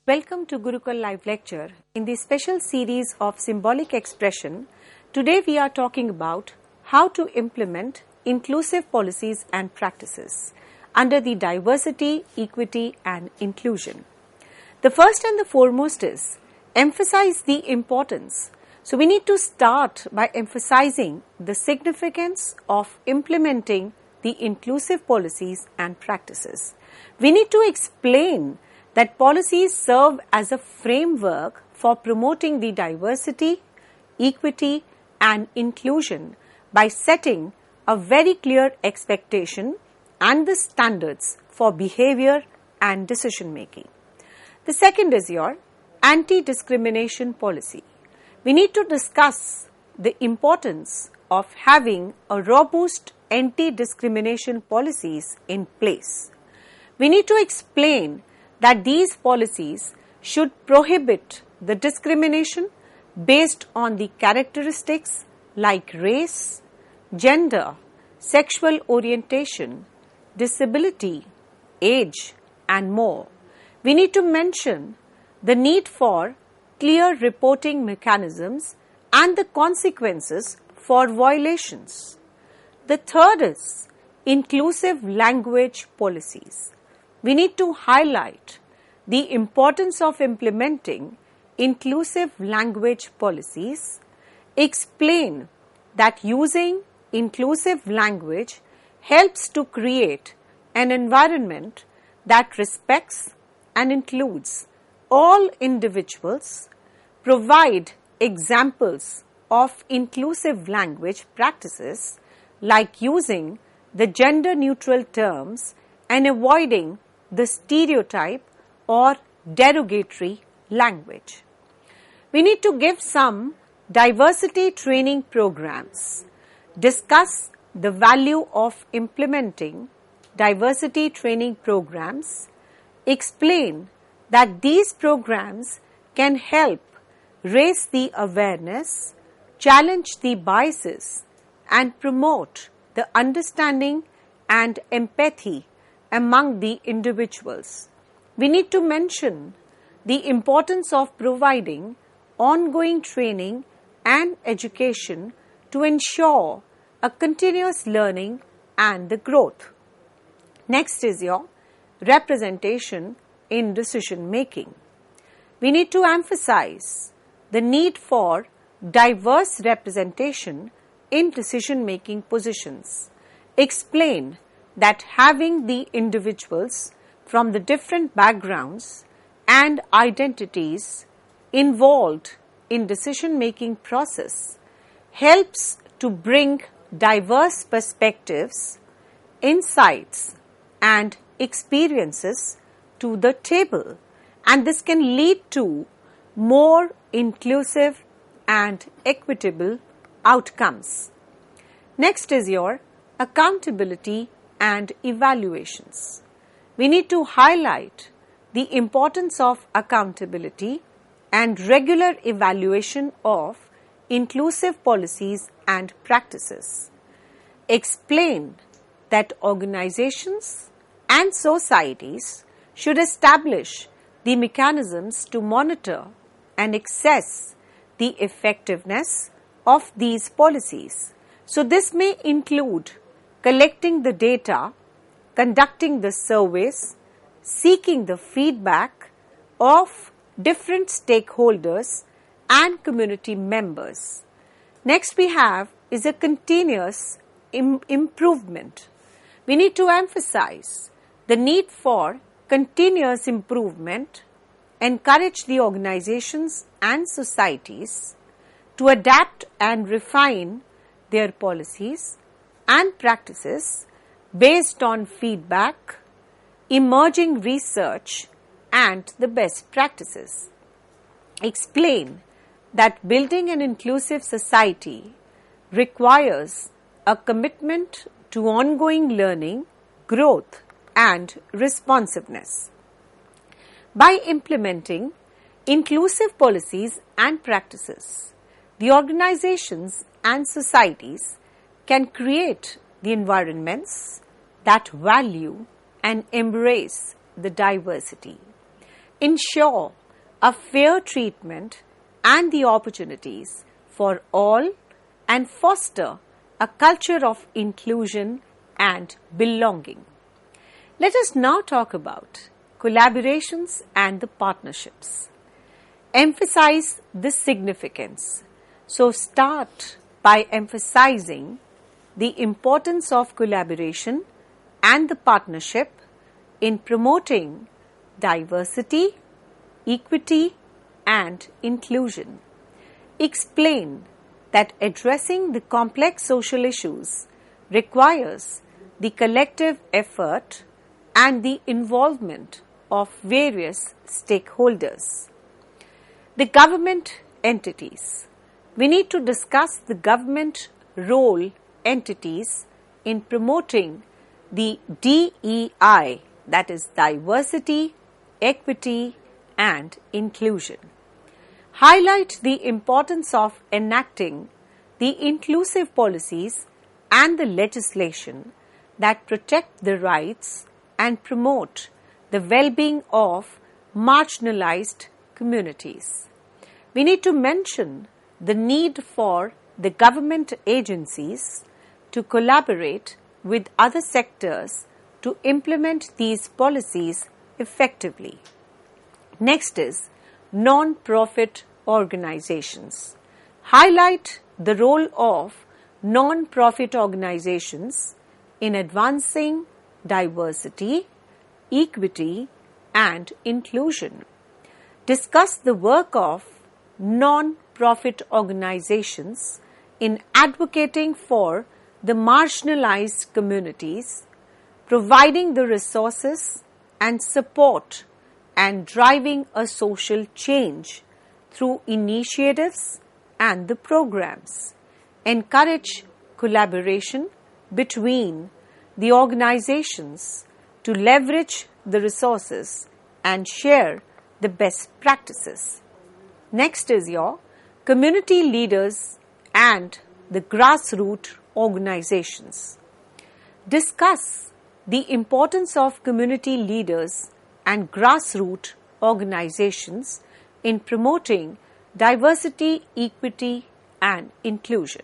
Welcome to Gurukul Live Lecture. In this special series of symbolic expression, today we are talking about how to implement inclusive policies and practices under the diversity, equity and inclusion. The first and the foremost is emphasize the importance. So we need to start by emphasizing the significance of implementing the inclusive policies and practices. We need to explain that policies serve as a framework for promoting the diversity, equity and inclusion by setting a very clear expectation and the standards for behavior and decision making. The second is your anti-discrimination policy. We need to discuss the importance of having a robust anti-discrimination policies in place. We need to explain that these policies should prohibit the discrimination based on the characteristics like race, gender, sexual orientation, disability, age and more. We need to mention the need for clear reporting mechanisms and the consequences for violations. The third is inclusive language policies. We need to highlight the importance of implementing inclusive language policies, explain that using inclusive language helps to create an environment that respects and includes all individuals, provide examples of inclusive language practices like using the gender-neutral terms and avoiding the stereotype or derogatory language. We need to give some diversity training programs, discuss the value of implementing diversity training programs, explain that these programs can help raise the awareness, challenge the biases and promote the understanding and empathy among the individuals. We need to mention the importance of providing ongoing training and education to ensure a continuous learning and the growth. Next is your representation in decision making. We need to emphasize the need for diverse representation in decision making positions. Explain that having the individuals from the different backgrounds and identities involved in decision making process helps to bring diverse perspectives, insights and experiences to the table, and this can lead to more inclusive and equitable outcomes. Next is your accountability and evaluations. We need to highlight the importance of accountability and regular evaluation of inclusive policies and practices. Explain that organizations and societies should establish the mechanisms to monitor and assess the effectiveness of these policies. So this may include collecting the data, conducting the surveys, seeking the feedback of different stakeholders and community members. Next we have is a continuous improvement. We need to emphasize the need for continuous improvement, encourage the organizations and societies to adapt and refine their policies and practices based on feedback, emerging research and the best practices. Explain that building an inclusive society requires a commitment to ongoing learning, growth and responsiveness. By implementing inclusive policies and practices, the organizations and societies can create the environments that value and embrace the diversity. ensure a fair treatment and the opportunities for all, and foster a culture of inclusion and belonging. Let us now talk about collaborations and the partnerships. Emphasize the significance. So start by emphasizing the importance of collaboration and the partnership in promoting diversity, equity, and inclusion. Explain that addressing the complex social issues requires the collective effort and the involvement of various stakeholders. The government entities. We need to discuss the government role entities in promoting the DEI, that is diversity, equity, and inclusion. Highlight the importance of enacting the inclusive policies and the legislation that protect the rights and promote the well-being of marginalized communities. We need to mention the need for the government agencies to collaborate with other sectors to implement these policies effectively. Next is non-profit organizations. Highlight the role of non-profit organizations in advancing diversity, equity, and inclusion. Discuss the work of non-profit organizations in advocating for the marginalized communities, providing the resources and support, and driving a social change through initiatives and the programs. Encourage collaboration between the organizations to leverage the resources and share the best practices. Next is your community leaders and the grassroots organizations. Discuss the importance of community leaders and grassroots organizations in promoting diversity, equity, and inclusion.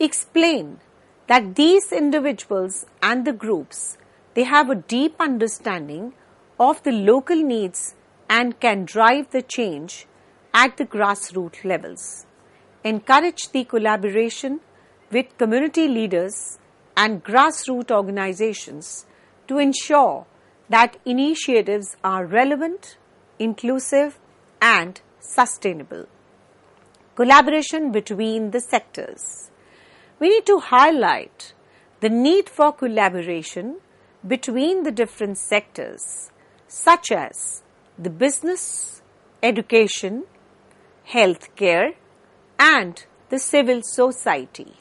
Explain that these individuals and the groups, they have a deep understanding of the local needs and can drive the change at the grassroots levels. Encourage the collaboration with community leaders and grassroots organizations to ensure that initiatives are relevant, inclusive, and sustainable. Collaboration between the sectors. We need to highlight the need for collaboration between the different sectors, such as the business, education, healthcare, and the civil society.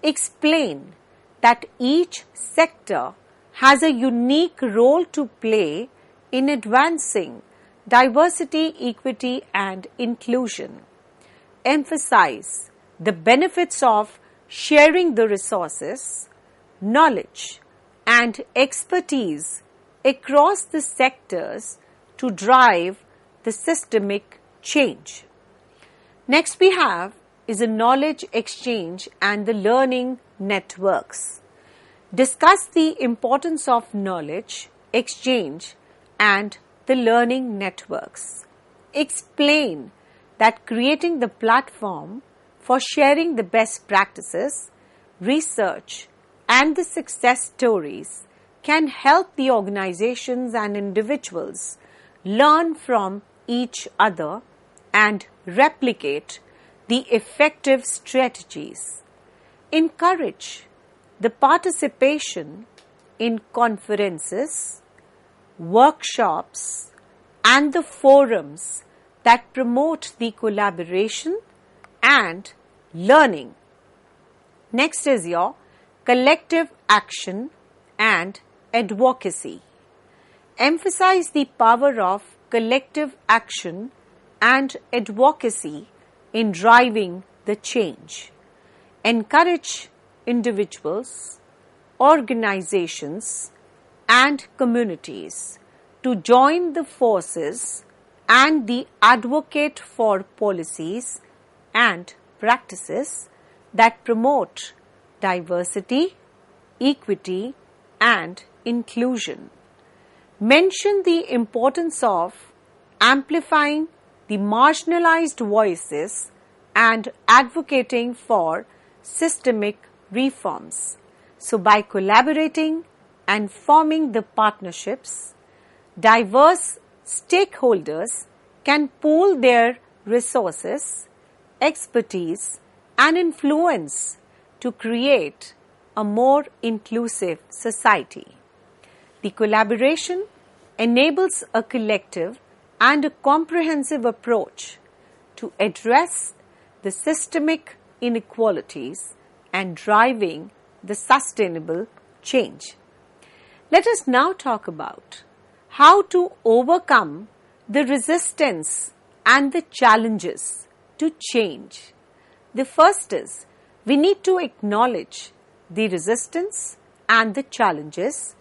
Explain that each sector has a unique role to play in advancing diversity, equity, and inclusion. Emphasize the benefits of sharing the resources, knowledge, and expertise across the sectors to drive the systemic change. Next we have is a knowledge exchange and the learning networks. Discuss the importance of knowledge exchange and the learning networks. Explain that creating the platform for sharing the best practices, research, and the success stories can help the organizations and individuals learn from each other and replicate the effective strategies. Encourage the participation in conferences, workshops, and the forums that promote the collaboration and learning. Next is your collective action and advocacy. Emphasize the power of collective action and advocacy in driving the change. Encourage individuals, organizations, and communities to join the forces and the advocate for policies and practices that promote diversity, equity, and inclusion. Mention the importance of amplifying the marginalized voices and advocating for systemic reforms. So, by collaborating and forming the partnerships, diverse stakeholders can pool their resources, expertise, and influence to create a more inclusive society. The collaboration enables a collective and a comprehensive approach to address the systemic inequalities and driving the sustainable change. Let us now talk about how to overcome the resistance and the challenges to change. The first is we need to acknowledge the resistance and the challenges.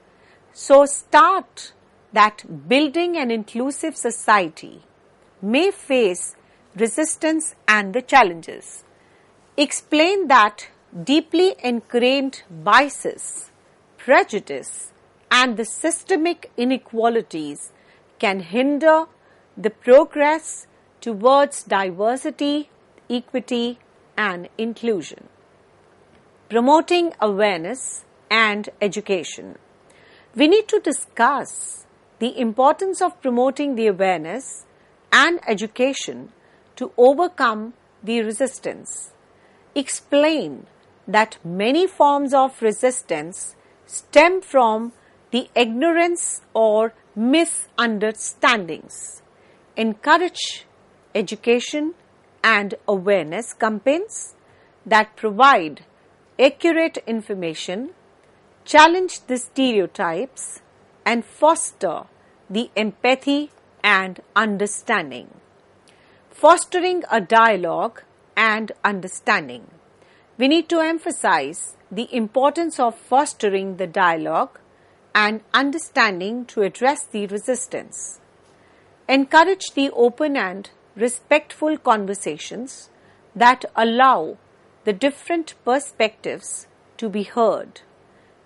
So start that building an inclusive society may face resistance and the challenges. Explain that deeply ingrained biases, prejudice, and the systemic inequalities can hinder the progress towards diversity, equity, and inclusion. Promoting awareness and education. We need to discuss the importance of promoting the awareness and education to overcome the resistance. Explain that many forms of resistance stem from the ignorance or misunderstandings. Encourage education and awareness campaigns that provide accurate information, challenge the stereotypes, and foster the empathy and understanding. Fostering a dialogue and understanding. We need to emphasize the importance of fostering the dialogue and understanding to address the resistance. Encourage the open and respectful conversations that allow the different perspectives to be heard.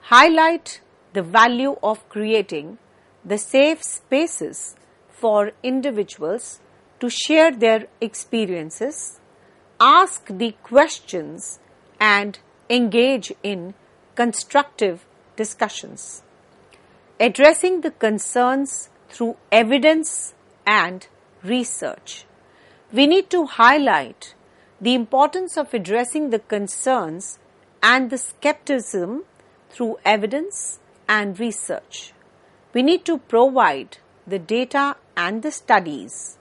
Highlight the value of creating the safe spaces for individuals to share their experiences, ask the questions, and engage in constructive discussions. Addressing the concerns through evidence and research. We need to highlight the importance of addressing the concerns and the skepticism through evidence and research. We need to provide the data and the studies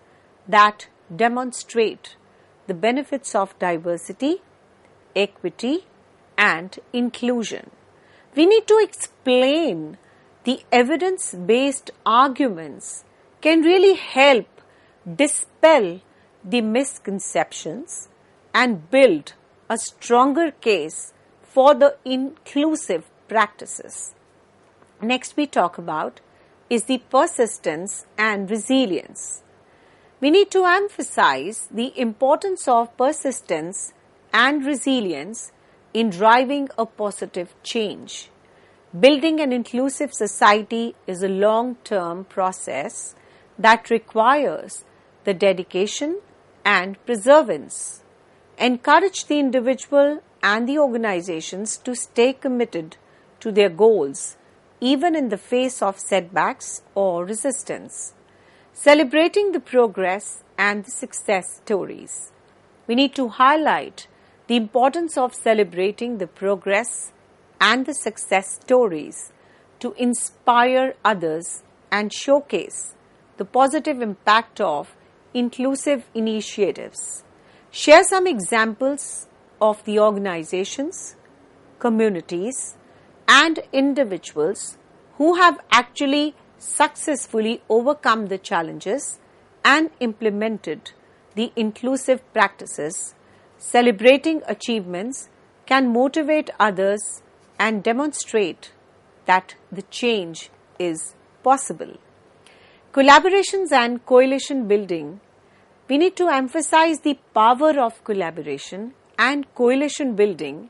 that demonstrate the benefits of diversity, equity, and inclusion. We need to explain the evidence-based arguments can really help dispel the misconceptions and build a stronger case for the inclusive practices. Next we talk about is the persistence and resilience. We need to emphasize the importance of persistence and resilience in driving a positive change. Building an inclusive society is a long-term process that requires the dedication and perseverance. Encourage the individual and the organizations to stay committed to their goals even in the face of setbacks or resistance. Celebrating the progress and the success stories. We need to highlight the importance of celebrating the progress and the success stories to inspire others and showcase the positive impact of inclusive initiatives. Share some examples of the organizations, communities, and individuals who have actually successfully overcome the challenges and implemented the inclusive practices. Celebrating achievements can motivate others and demonstrate that the change is possible. collaborations and coalition building, we need to emphasize the power of collaboration and coalition building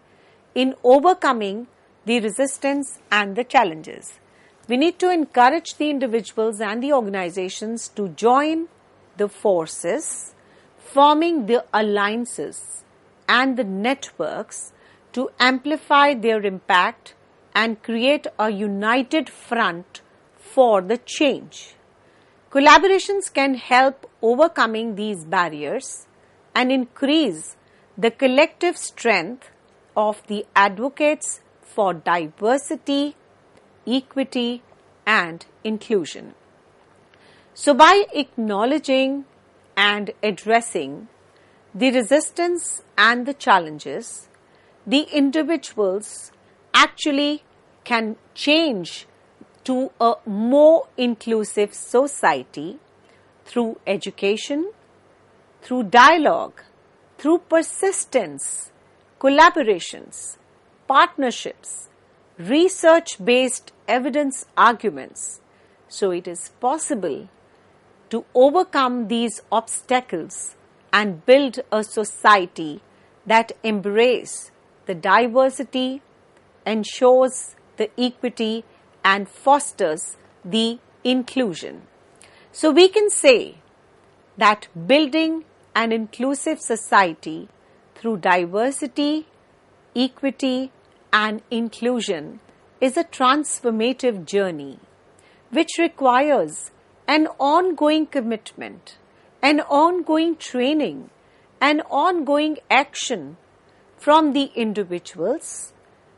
in overcoming the resistance and the challenges. We need to encourage the individuals and the organizations to join the forces, forming the alliances and the networks to amplify their impact and create a united front for the change. Collaborations can help overcoming these barriers and increase the collective strength of the advocates for diversity, equity, and inclusion. So, by acknowledging and addressing the resistance and the challenges, the individuals actually can change to a more inclusive society through education, through dialogue, through persistence, collaborations, partnerships, research-based evidence arguments. So it is possible to overcome these obstacles and build a society that embraces the diversity, ensures the equity, and fosters the inclusion. So we can say that building an inclusive society through diversity, equity, and inclusion is a transformative journey which requires an ongoing commitment, an ongoing training, an ongoing action from the individuals,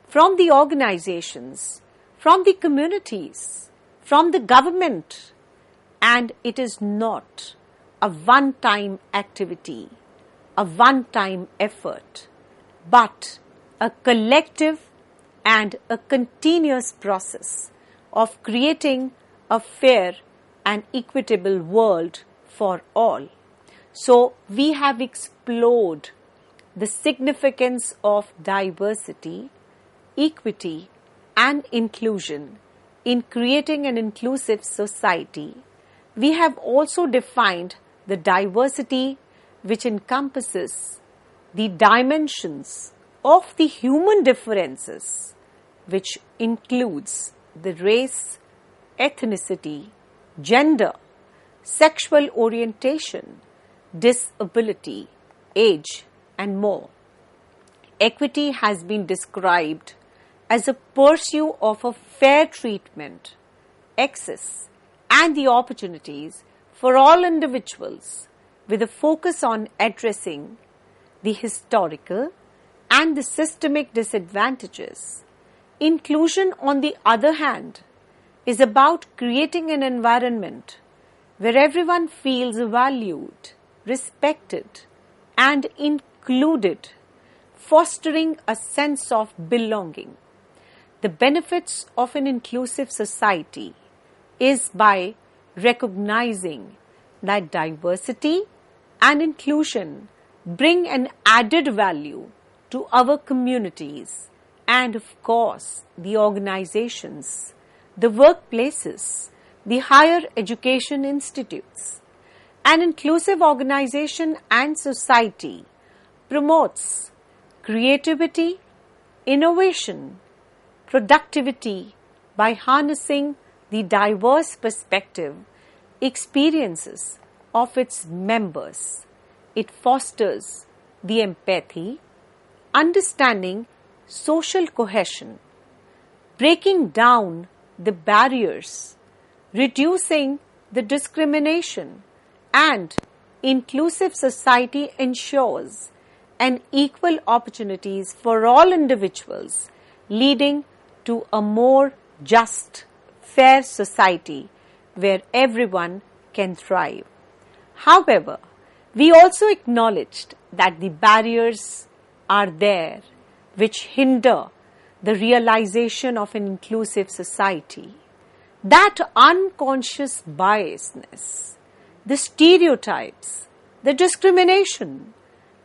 from the organizations, from the communities, from the government, and it is not a one-time activity, a one-time effort, but a collective and a continuous process of creating a fair and equitable world for all. So, we have explored the significance of diversity, equity, and inclusion in creating an inclusive society. We have also defined the diversity which encompasses the dimensions of the human differences, which includes the race, ethnicity, gender, sexual orientation, disability, age, and more. Equity has been described as a pursuit of a fair treatment, access, and the opportunities for all individuals with a focus on addressing the historical and the systemic disadvantages. Inclusion, on the other hand, is about creating an environment where everyone feels valued, respected, and included, fostering a sense of belonging. The benefits of an inclusive society is by recognizing that diversity and inclusion bring an added value to our communities and, of course, the organizations, the workplaces, the higher education institutes. An inclusive organization and society promotes creativity, innovation, productivity by harnessing the diverse perspective, experiences of its members. It fosters the empathy, understanding, social cohesion, breaking down the barriers, reducing the discrimination, and inclusive society ensures an equal opportunities for all individuals, leading to a more just, fair society where everyone can thrive. However, we also acknowledged that the barriers are there which hinder the realization of an inclusive society. That unconscious biasness, the stereotypes, the discrimination,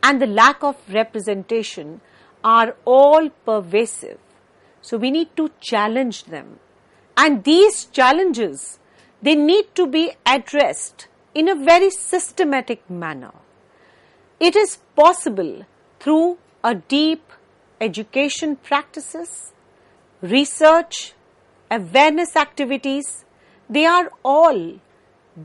and the lack of representation are all pervasive. So we need to challenge them. And these challenges they need to be addressed in a very systematic manner. It is possible through a deep education practices, research, awareness activities. They are all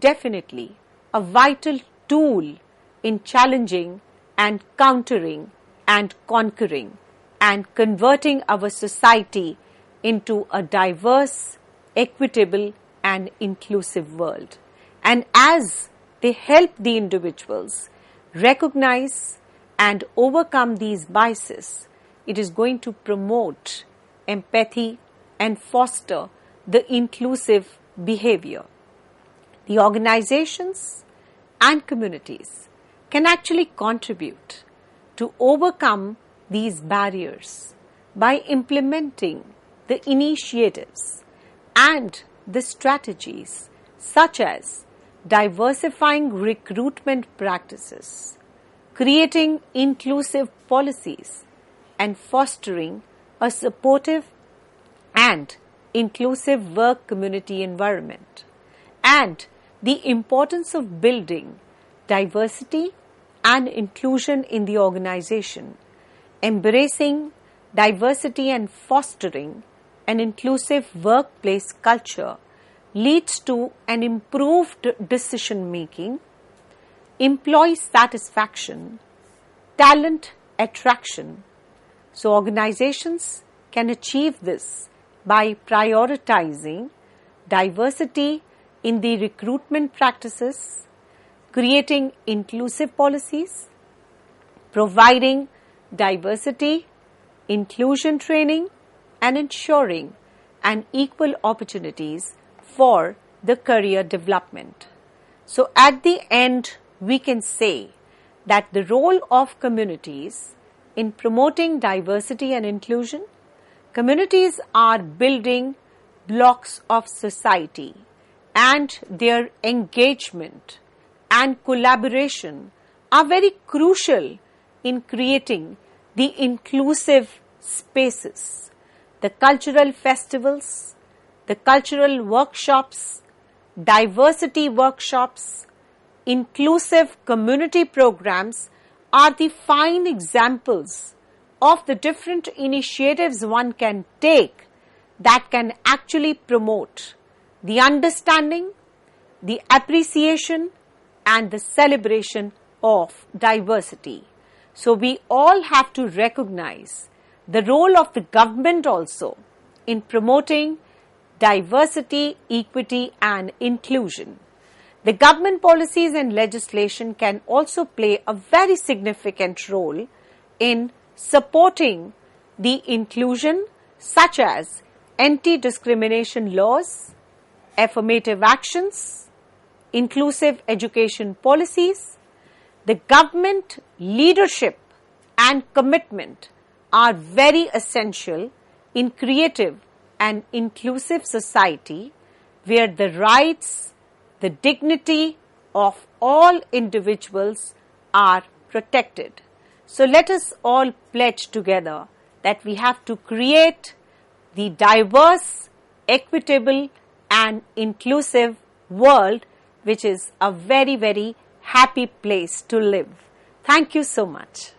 definitely a vital tool in challenging and countering and conquering and converting our society into a diverse, equitable and inclusive world. And as they help the individuals recognize and overcome these biases, it is going to promote empathy and foster the inclusive behavior. The organizations and communities can actually contribute to overcome these barriers by implementing the initiatives and the strategies such as diversifying recruitment practices, creating inclusive policies, and fostering a supportive and inclusive work community environment, and the importance of building diversity and inclusion in the organization, embracing diversity and fostering an inclusive workplace culture leads to an improved decision making, employee satisfaction, talent attraction. So organizations can achieve this by prioritizing diversity in the recruitment practices, creating inclusive policies, providing diversity, inclusion training, and ensuring an equal opportunities for the career development. So at the end, we can say that the role of communities in promoting diversity and inclusion, communities are building blocks of society, and their engagement and collaboration are very crucial in creating the inclusive spaces, the cultural festivals, the cultural workshops, diversity workshops, inclusive community programs are the fine examples of the different initiatives one can take that can actually promote the understanding, the appreciation, and the celebration of diversity. So we all have to recognize the role of the government also in promoting diversity, equity, and inclusion. The government policies and legislation can also play a very significant role in supporting the inclusion, such as anti-discrimination laws, affirmative actions, inclusive education policies. The government leadership and commitment are very essential in creative and inclusive society where the rights, the dignity of all individuals are protected. So let us all pledge together that we have to create the diverse, equitable, and inclusive world, which is a very, very happy place to live. Thank you so much.